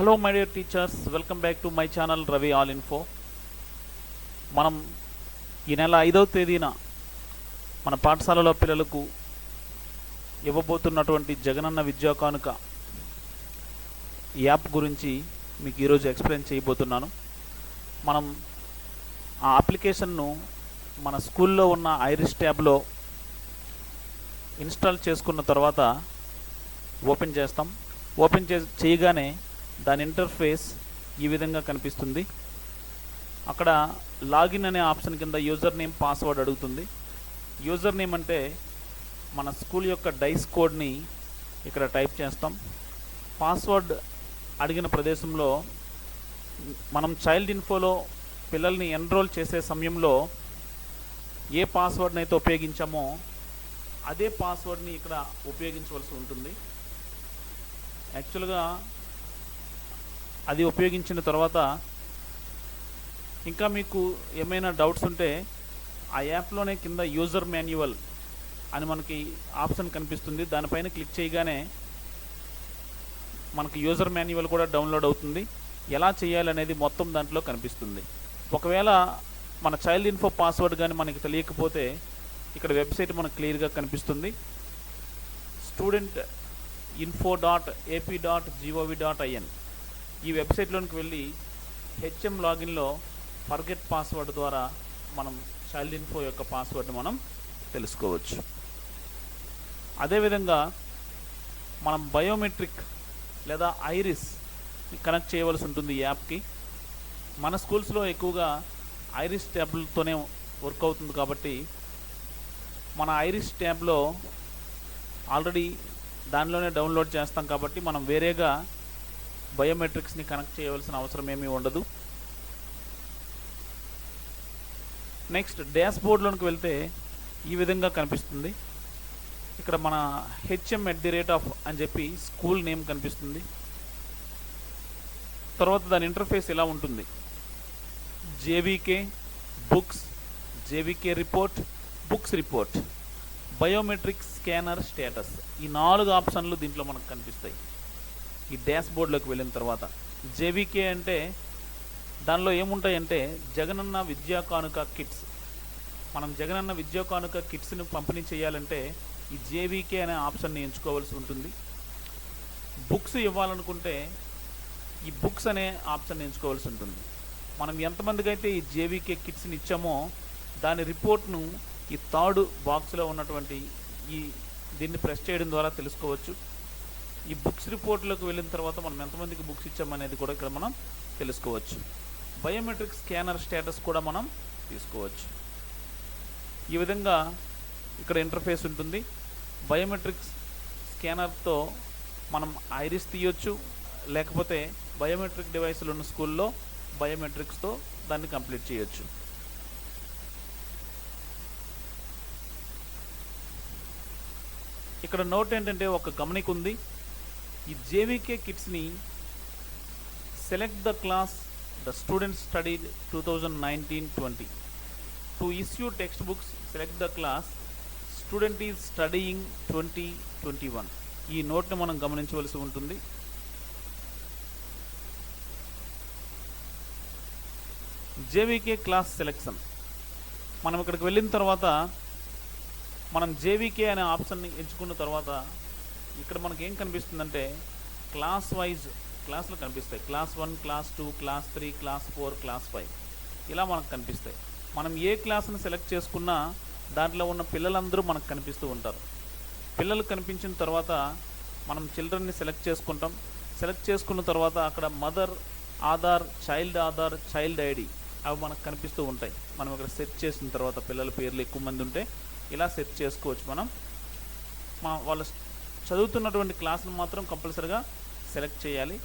Hello my dear teachers, welcome back to my channel Ravi all info. మనం ఈ నెల 5వ తేదీన మన పాఠశాలలో పిల్లలకు ఇవ్వబోతున్నటువంటి జగనన్న విద్యా కానుక యాప్ గురించి మీకు ఈరోజు ఎక్స్ప్లెయిన్ చేయబోతున్నాను. మనం ఆ అప్లికేషన్ను మన స్కూల్లో ఉన్న ఐరిస్ ట్యాబ్లో ఇన్స్టాల్ చేసుకున్న తర్వాత ఓపెన్ చేస్తాం. ఓపెన్ చేయగానే దాని ఇంటర్ఫేస్ ఈ విధంగా కనిపిస్తుంది. అక్కడ లాగిన్ అనే ఆప్షన్ కింద యూజర్ నేమ్ పాస్వర్డ్ అడుగుతుంది. యూజర్ నేమ్ అంటే మన స్కూల్ యొక్క డైస్ కోడ్ని ఇక్కడ టైప్ చేస్తాం. పాస్వర్డ్ అడిగిన ప్రదేశంలో మనం చైల్డ్ ఇన్ఫోలో పిల్లల్ని ఎన్రోల్ చేసే సమయంలో ఏ పాస్వర్డ్ని అయితే ఉపయోగించామో అదే పాస్వర్డ్ని ఇక్కడ ఉపయోగించవలసి ఉంటుంది. యాక్చువల్గా అది ఉపయోగించిన తర్వాత ఇంకా మీకు ఏమైనా డౌట్స్ ఉంటే ఆ యాప్లోనే కింద యూజర్ మాన్యువల్ అని మనకి ఆప్షన్ కనిపిస్తుంది. దానిపైన క్లిక్ చేయగానే మనకి యూజర్ మాన్యువల్ కూడా డౌన్లోడ్ అవుతుంది. ఎలా చేయాలనేది మొత్తం దాంట్లో కనిపిస్తుంది. ఒకవేళ మన చైల్డ్ ఇన్ఫో పాస్వర్డ్ కానీ మనకి తెలియకపోతే ఇక్కడ వెబ్సైట్ మనకు క్లియర్గా కనిపిస్తుంది. studentinfo.ap.gov.in ఈ వెబ్సైట్లోనికి వెళ్ళి హెచ్ఎం లాగిన్లో ఫర్గెట్ పాస్వర్డ్ ద్వారా మనం చైల్డ్ ఇన్ఫో యొక్క పాస్వర్డ్ మనం తెలుసుకోవచ్చు. అదేవిధంగా మనం బయోమెట్రిక్ లేదా ఐరిస్ కనెక్ట్ చేయవలసి ఉంటుంది ఈ యాప్కి. మన స్కూల్స్లో ఎక్కువగా ఐరిస్ ట్యాబ్లతోనే వర్క్ అవుతుంది కాబట్టి మన ఐరిస్ ట్యాబ్లో ఆల్రెడీ దానిలోనే డౌన్లోడ్ చేస్తాం కాబట్టి మనం వేరేగా బయోమెట్రిక్స్ని కనెక్ట్ చేయవలసిన అవసరం ఏమీ ఉండదు. నెక్స్ట్ డాష్ బోర్డ్లోనికి వెళ్తే ఈ విధంగా కనిపిస్తుంది. ఇక్కడ మన HM@of అని చెప్పి స్కూల్ నేమ్ కనిపిస్తుంది. తర్వాత దాని ఇంటర్ఫేస్ ఇలా ఉంటుంది. JVK books, JVK report, books report, biometric scanner status, ఈ 4 ఆప్షన్లు దీంట్లో మనకు కనిపిస్తాయి. ఈ డాష్ బోర్డ్లోకి వెళ్ళిన తర్వాత జేవీకే అంటే దానిలో ఏముంటాయంటే జగనన్న విద్యా కానుక కిట్స్. మనం జగనన్న విద్యా కానుక కిట్స్ని పంపిణీ చేయాలంటే ఈ జేవీకే అనే ఆప్షన్ని ఎంచుకోవాల్సి ఉంటుంది. బుక్స్ ఇవ్వాలనుకుంటే ఈ బుక్స్ అనే ఆప్షన్ ఎంచుకోవాల్సి ఉంటుంది. మనం ఎంతమందికి అయితే ఈ జేవీకే కిట్స్ని ఇచ్చామో దాని రిపోర్ట్ను ఈ థర్డ్ బాక్స్లో ఉన్నటువంటి దీన్ని ప్రెస్ చేయడం ద్వారా తెలుసుకోవచ్చు. ఈ బుక్స్ రిపోర్ట్లోకి వెళ్ళిన తర్వాత మనం ఎంతమందికి బుక్స్ ఇచ్చామనేది కూడా ఇక్కడ మనం తెలుసుకోవచ్చు. బయోమెట్రిక్ స్కానర్ స్టేటస్ కూడా మనం తీసుకోవచ్చు. ఈ విధంగా ఇక్కడ ఇంటర్ఫేస్ ఉంటుంది. బయోమెట్రిక్ స్కానర్తో మనం ఐరిస్ తీయొచ్చు, లేకపోతే బయోమెట్రిక్ డివైస్లు ఉన్న స్కూల్లో బయోమెట్రిక్స్తో దాన్ని కంప్లీట్ చేయొచ్చు. ఇక్కడ నోట్ ఏంటంటే ఒక గమనిక ఉంది. ఈ జేవీకే కిట్స్ని select the class the student studied 2019-20 to issue text books select the class student is studying 2021. ఈ నోట్ని మనం గమనించవలసి ఉంటుంది. జేవీకే క్లాస్ సెలెక్షన్ మనం ఇక్కడికి వెళ్ళిన తర్వాత మనం జేవీకే అనే ఆప్షన్ని ఎంచుకున్న తర్వాత ఇక్కడ మనకి ఏం కనిపిస్తుందంటే క్లాస్ వైజ్ క్లాసులు కనిపిస్తాయి. Class 1, class 2, class 3, class 4, class 5 ఇలా మనకు కనిపిస్తాయి. మనం ఏ క్లాస్ని సెలెక్ట్ చేసుకున్నా దాంట్లో ఉన్న పిల్లలందరూ మనకు కనిపిస్తూ ఉంటారు. పిల్లలు కనిపించిన తర్వాత మనం చిల్డ్రన్ని సెలెక్ట్ చేసుకుంటాం. సెలెక్ట్ చేసుకున్న తర్వాత అక్కడ మదర్, ఆధార్, చైల్డ్ ఐడి అవి మనకు కనిపిస్తూ ఉంటాయి. మనం ఇక్కడ సెర్చ్ చేసిన తర్వాత పిల్లల పేర్లు ఎక్కువ మంది ఉంటే ఇలా సెర్చ్ చేసుకోవచ్చు. మనం వాళ్ళు చదువుతున్నటువంటి క్లాసును మాత్రం కంపల్సరీగా సెలెక్ట్ చేయాలి.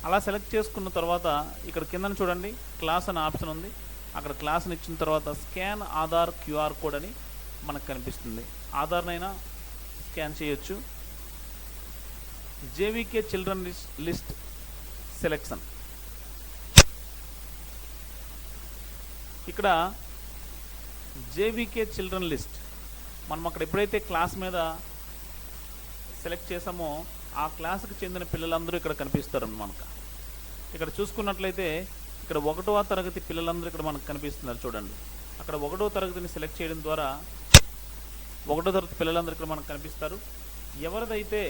అలా సెలెక్ట్ చేసుకున్న తర్వాత ఇక్కడ కిందన చూడండి క్లాస్ అనే ఆప్షన్ ఉంది. అక్కడ క్లాస్ని ఇచ్చిన తర్వాత స్కాన్ ఆధార్ QR కోడ్ అని మనకు కనిపిస్తుంది. ఆధార్నైనా స్కాన్ చేయొచ్చు. జేవీకే చిల్డ్రన్ లిస్ట్ సెలెక్షన్ ఇక్కడ జేవీకే చిల్డ్రన్ లిస్ట్ మనం అక్కడ ఎప్పుడైతే క్లాస్ మీద సెలెక్ట్ చేసామో ఆ క్లాసుకు చెందిన పిల్లలందరూ ఇక్కడ కనిపిస్తారు మనకు. ఇక్కడ చూసుకున్నట్లయితే ఇక్కడ 1వ తరగతి పిల్లలందరూ ఇక్కడ మనకు కనిపిస్తున్నారు చూడండి. అక్కడ 1వ తరగతిని సెలెక్ట్ చేయడం ద్వారా 1వ తరగతి పిల్లలందరూ ఇక్కడ మనకు కనిపిస్తారు. ఎవరిదైతే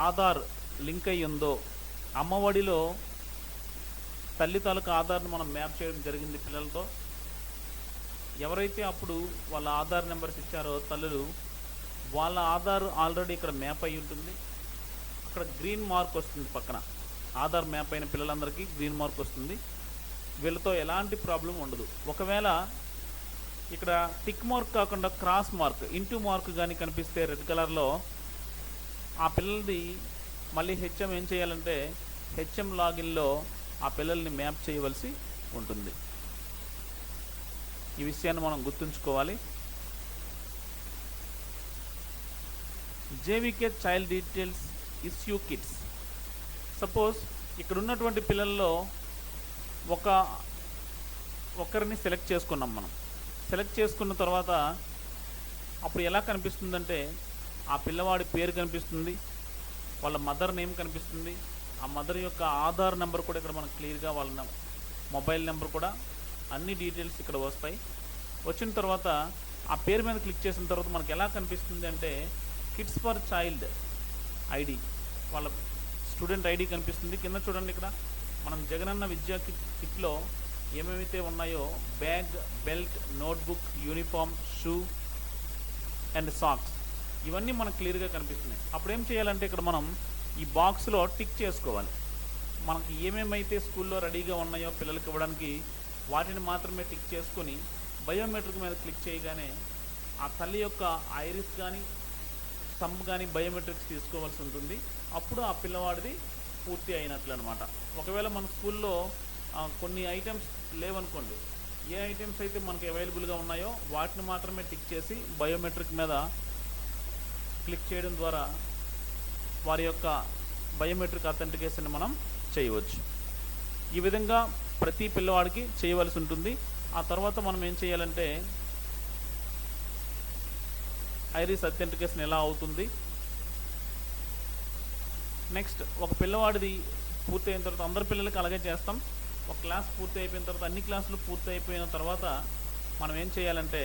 ఆధార్ లింక్ అయి ఉందో, అమ్మఒడిలో తల్లి తాలూకు ఆధార్ను మనం మ్యాప్ చేయడం జరిగింది పిల్లలతో. ఎవరైతే అప్పుడు వాళ్ళ ఆధార్ నెంబర్స్ ఇచ్చారో తల్లులు, వాళ్ళ ఆధార్ ఆల్రెడీ ఇక్కడ మ్యాప్ అయి ఉంటుంది. అక్కడ గ్రీన్ మార్క్ వస్తుంది పక్కన. ఆధార్ మ్యాప్ అయిన పిల్లలందరికీ గ్రీన్ మార్క్ వస్తుంది. వీళ్ళతో ఎలాంటి ప్రాబ్లం ఉండదు. ఒకవేళ ఇక్కడ టిక్ మార్క్ కాకుండా క్రాస్ మార్క్, ఇంటూ మార్క్ కానీ కనిపిస్తే రెడ్ కలర్లో, ఆ పిల్లలది మళ్ళీ హెచ్ఎం ఏం చేయాలంటే హెచ్ఎం లాగిన్లో ఆ పిల్లల్ని మ్యాప్ చేయవలసి ఉంటుంది. ఈ విషయాన్ని మనం గుర్తుంచుకోవాలి. JVK child details issue kits. Suppose ఇక్కడ ఉన్నటువంటి పిల్లల్లో ఒకరిని సెలెక్ట్ చేసుకున్నాం మనం. సెలెక్ట్ చేసుకున్న తర్వాత అప్పుడు ఎలా కనిపిస్తుందంటే ఆ పిల్లవాడి పేరు కనిపిస్తుంది, వాళ్ళ మదర్ నేమ్ కనిపిస్తుంది, ఆ మదర్ యొక్క ఆధార్ నెంబర్ కూడా ఇక్కడ మనకు క్లియర్గా, వాళ్ళ మొబైల్ నెంబర్ కూడా, అన్ని డీటెయిల్స్ ఇక్కడ వస్తాయి. వచ్చిన తర్వాత ఆ పేరు మీద క్లిక్ చేసిన తర్వాత మనకు ఎలా కనిపిస్తుంది అంటే కిడ్స్ ఫర్ చైల్డ్ ఐడి, వాళ్ళ స్టూడెంట్ ఐడి కనిపిస్తుంది. కింద చూడండి, ఇక్కడ మనం జగనన్న విద్యా కిట్లో ఏమేమైతే ఉన్నాయో bag, belt, notebook, uniform, shoe and socks, ఇవన్నీ మనకు క్లియర్గా కనిపిస్తున్నాయి. అప్పుడు ఏం చేయాలంటే ఇక్కడ మనం ఈ బాక్స్లో టిక్ చేసుకోవాలి. మనకి ఏమేమైతే స్కూల్లో రెడీగా ఉన్నాయో పిల్లలకి ఇవ్వడానికి వాటిని మాత్రమే టిక్ చేసుకొని బయోమెట్రిక్ మీద క్లిక్ చేయగానే ఆ తల్లి యొక్క ఐరిస్ కానీ థంబ్ కానీ బయోమెట్రిక్స్ తీసుకోవాల్సి ఉంటుంది. అప్పుడు ఆ పిల్లవాడిది పూర్తి అయినట్లు అనమాట. ఒకవేళ మన స్కూల్లో కొన్ని ఐటమ్స్ లేవనుకోండి, ఏ ఐటమ్స్ అయితే మనకి అవైలబుల్గా ఉన్నాయో వాటిని మాత్రమే టిక్ చేసి బయోమెట్రిక్ మీద క్లిక్ చేయడం ద్వారా వారి యొక్క బయోమెట్రిక్ అథెంటికేషన్ మనం చేయవచ్చు. ఈ విధంగా ప్రతి పిల్లవాడికి చేయవలసి ఉంటుంది. ఆ తర్వాత మనం ఏం చేయాలంటే ఐరిస్ అథెంటికేషన్ ఎలా అవుతుంది. నెక్స్ట్ ఒక పిల్లవాడిది పూర్తి అయిన తర్వాత అందరి పిల్లలకి అలాగే చేస్తాం. ఒక క్లాస్ పూర్తి అయిపోయిన తర్వాత, అన్ని క్లాసులు పూర్తి అయిపోయిన తర్వాత మనం ఏం చేయాలంటే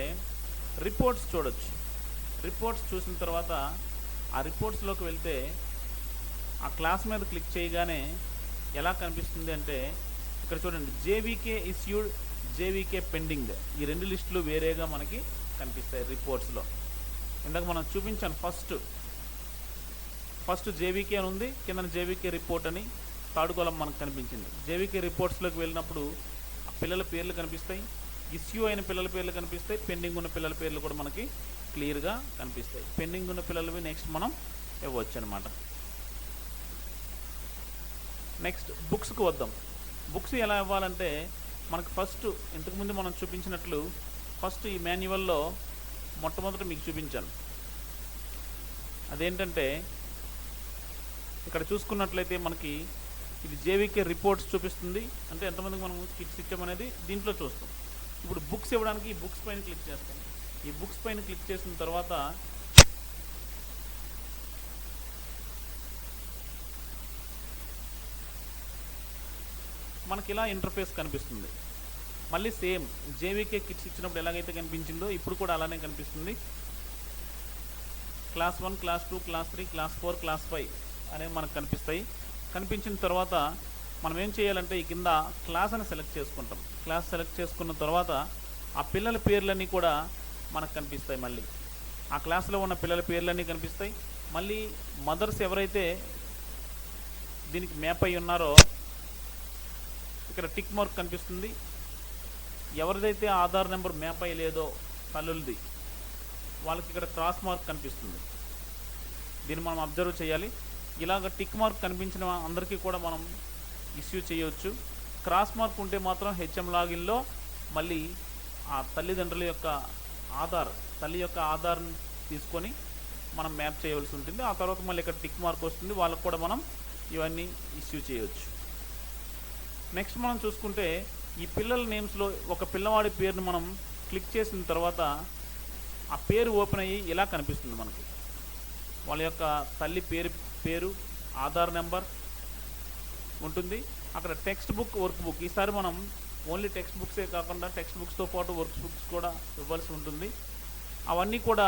రిపోర్ట్స్ చూడొచ్చు. రిపోర్ట్స్ చూసిన తర్వాత ఆ రిపోర్ట్స్లోకి వెళ్తే ఆ క్లాస్ మీద క్లిక్ చేయగానే ఎలా కనిపిస్తుంది అంటే ఇక్కడ చూడండి, జేవీకే ఇష్యూడ్, జేవీకే పెండింగ్, ఈ రెండు లిస్టులు వేరేగా మనకి కనిపిస్తాయి రిపోర్ట్స్లో. ఇందాక మనం చూపించాను, ఫస్ట్ జేవీకే అని ఉంది, కింద జేవీకే రిపోర్ట్ అని థర్డ్ కాలం మనకు కనిపించింది. జేవీకే రిపోర్ట్స్లోకి వెళ్ళినప్పుడు ఆ పిల్లల పేర్లు కనిపిస్తాయి, ఇష్యూ అయిన పిల్లల పేర్లు కనిపిస్తాయి, పెండింగ్ ఉన్న పిల్లల పేర్లు కూడా మనకి క్లియర్గా కనిపిస్తాయి. పెండింగ్ ఉన్న పిల్లలవి నెక్స్ట్ మనం ఇవ్వచ్చు అనమాట. నెక్స్ట్ బుక్స్కి వద్దాం. బుక్స్ ఎలా ఇవ్వాలంటే మనకు ఫస్ట్ ఇంతకుముందు మనం చూపించినట్లు ఫస్ట్ ఈ మాన్యువల్లో మొట్టమొదట మీకు చూపించాను. అదేంటంటే ఇక్కడ చూసుకున్నట్లయితే మనకి ఇది జేవీకే రిపోర్ట్స్ చూపిస్తుంది, అంటే ఎంతమందికి మనం కిట్స్ ఇచ్చామనేది దీంట్లో చూస్తాం. ఇప్పుడు బుక్స్ ఇవ్వడానికి ఈ బుక్స్ పైన క్లిక్ చేస్తాం. ఈ బుక్స్ పైన క్లిక్ చేసిన తర్వాత మనకి ఇలా ఇంటర్ఫేస్ కనిపిస్తుంది. మళ్ళీ సేమ్ జేవీకే కిట్స్ ఇచ్చినప్పుడు ఎలాగైతే కనిపించిందో ఇప్పుడు కూడా అలానే కనిపిస్తుంది. Class 1, class 2, class 3, class 4, class 5 అనేవి మనకు కనిపిస్తాయి. కనిపించిన తర్వాత మనం ఏం చేయాలంటే ఈ కింద క్లాస్ అని సెలెక్ట్ చేసుకుంటాం. క్లాస్ సెలెక్ట్ చేసుకున్న తర్వాత ఆ పిల్లల పేర్లన్నీ కూడా మనకు కనిపిస్తాయి. మళ్ళీ ఆ క్లాస్లో ఉన్న పిల్లల పేర్లన్నీ కనిపిస్తాయి. మళ్ళీ మదర్స్ ఎవరైతే దీనికి మ్యాప్ అయి ఉన్నారో ఇక్కడ టిక్ మార్క్ కనిపిస్తుంది. ఎవరిదైతే ఆధార్ నెంబర్ మ్యాప్ అయ్యి లేదో తల్లులది, వాళ్ళకి ఇక్కడ క్రాస్ మార్క్ కనిపిస్తుంది. దీన్ని మనం అబ్జర్వ్ చేయాలి. ఇలాగ టిక్ మార్క్ కనిపించిన అందరికీ కూడా మనం ఇష్యూ చేయవచ్చు. క్రాస్ మార్క్ ఉంటే మాత్రం హెచ్ఎం లాగిన్లో మళ్ళీ ఆ తల్లిదండ్రుల యొక్క తల్లి యొక్క ఆధార్ని తీసుకొని మనం మ్యాప్ చేయవలసి ఉంటుంది. ఆ తర్వాత మళ్ళీ ఇక్కడ టిక్ మార్క్ వస్తుంది, వాళ్ళకు కూడా మనం ఇవన్నీ ఇష్యూ చేయవచ్చు. నెక్స్ట్ మనం చూసుకుంటే ఈ పిల్లల నేమ్స్లో ఒక పిల్లవాడి పేరుని మనం క్లిక్ చేసిన తర్వాత ఆ పేరు ఓపెన్ అయ్యి ఇలా కనిపిస్తుంది మనకి. వాళ్ళ యొక్క తల్లి పేరు, ఆధార్ నెంబర్ ఉంటుంది. అక్కడ టెక్స్ట్ బుక్, వర్క్ బుక్. ఈసారి మనం ఓన్లీ టెక్స్ట్ బుక్సే కాకుండా టెక్స్ట్ బుక్స్తో పాటు వర్క్ బుక్స్ కూడా ఇవ్వాల్సి ఉంటుంది. అవన్నీ కూడా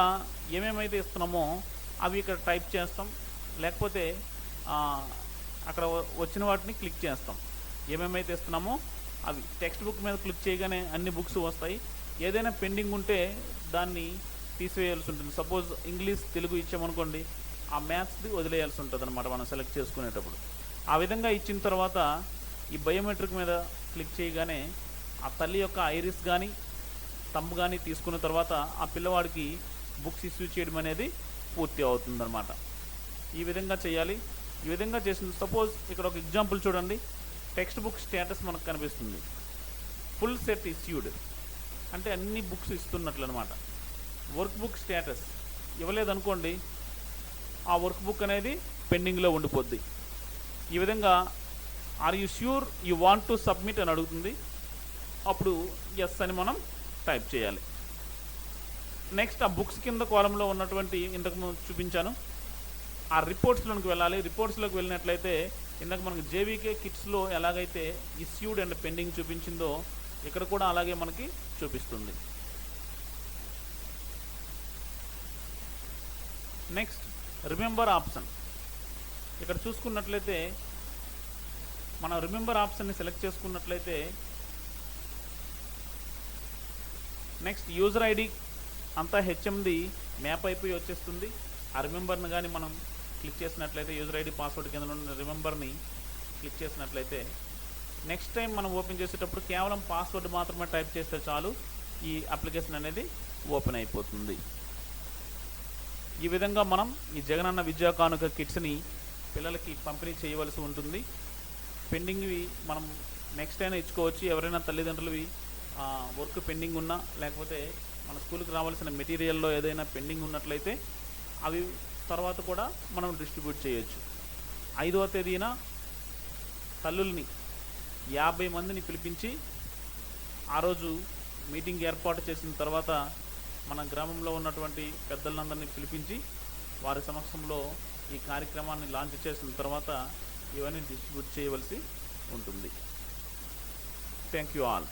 ఏమేమైతే ఇస్తున్నామో అవి ఇక్కడ టైప్ చేస్తాం, లేకపోతే అక్కడ వచ్చిన వాటిని క్లిక్ చేస్తాం. ఏమేమైతే ఇస్తున్నామో అవి టెక్స్ట్ బుక్ మీద క్లిక్ చేయగానే అన్ని బుక్స్ వస్తాయి. ఏదైనా పెండింగ్ ఉంటే దాన్ని తీసివేయాల్సి ఉంటుంది. సపోజ్ ఇంగ్లీష్, తెలుగు ఇచ్చామనుకోండి, ఆ మ్యాథ్స్ది వదిలేయాల్సి ఉంటుంది అనమాట మనం సెలెక్ట్ చేసుకునేటప్పుడు. ఆ విధంగా ఇచ్చిన తర్వాత ఈ బయోమెట్రిక్ మీద క్లిక్ చేయగానే ఆ తల్లి యొక్క ఐరిస్ కానీ థంబ్ కానీ తీసుకున్న తర్వాత ఆ పిల్లవాడికి బుక్స్ ఇష్యూ చేయడం అనేది పూర్తి అవుతుందన్నమాట. ఈ విధంగా చేయాలి. ఈ విధంగా చేసిన సపోజ్ ఇక్కడ ఒక ఎగ్జాంపుల్ చూడండి. టెక్స్ట్ బుక్ స్టేటస్ మనకు కనిపిస్తుంది. ఫుల్ సెట్ ఇష్యూడ్ అంటే అన్ని బుక్స్ ఇస్తున్నట్లు అనమాట. వర్క్ బుక్ స్టేటస్ ఇవ్వలేదనుకోండి, ఆ వర్క్ బుక్ అనేది పెండింగ్లో ఉండిపోద్ది. ఈ విధంగా are you sure you want to submit అని అడుగుతుంది. అప్పుడు ఎస్ అని మనం టైప్ చేయాలి. నెక్స్ట్ ఆ బుక్స్ కింద కాలంలో ఉన్నటువంటి ఇంతకు చూపించాను ఆ రిపోర్ట్స్లోకి వెళ్ళాలి. రిపోర్ట్స్లోకి వెళ్ళినట్లయితే ఇందాక మనకు జేవీకే కిట్స్లో ఎలాగైతే ఇష్యూడ్ అండ్ పెండింగ్ చూపించిందో ఇక్కడ కూడా అలాగే మనకి చూపిస్తుంది. Next remember option. ఇక్కడ చూసుకున్నట్లయితే మనం రిమెంబర్ ఆప్షన్ని సెలెక్ట్ చేసుకున్నట్లయితే నెక్స్ట్ యూజర్ ఐడి అంతా హెచ్ఎంది మ్యాప్ అయిపోయి వచ్చేస్తుంది. ఆ రిమెంబర్ని కానీ మనం క్లిక్ చేసినట్లయితే యూజర్ ఐడి పాస్వర్డ్ కింద ఉన్న రిమెంబర్ని క్లిక్ చేసినట్లయితే నెక్స్ట్ టైం మనం ఓపెన్ చేసేటప్పుడు కేవలం పాస్వర్డ్ మాత్రమే టైప్ చేస్తే చాలు, ఈ అప్లికేషన్ అనేది ఓపెన్ అయిపోతుంది. ఈ విధంగా మనం ఈ జగనన్న విద్యా కానుక కిట్స్ని పిల్లలకి పంపిణీ చేయవలసి ఉంటుంది. పెండింగ్వి మనం నెక్స్ట్ అయినా ఇచ్చుకోవచ్చు. ఎవరైనా తల్లిదండ్రులవి వర్క్ పెండింగ్ ఉన్నా, లేకపోతే మన స్కూల్కి రావాల్సిన మెటీరియల్లో ఏదైనా పెండింగ్ ఉన్నట్లయితే అవి తర్వాత కూడా మనం డిస్ట్రిబ్యూట్ చేయొచ్చు. 5వ తేదీన తల్లుల్ని 50 మందిని పిలిపించి ఆ రోజు మీటింగ్ ఏర్పాటు చేసిన తర్వాత మన గ్రామంలో ఉన్నటువంటి పెద్దలందరినీ పిలిపించి వారి సమక్షంలో ఈ కార్యక్రమాన్ని లాంచ్ చేసిన తర్వాత ఇవన్నీ డిస్ట్రిబ్యూట్ చేయవలసి ఉంటుంది. Thank you all.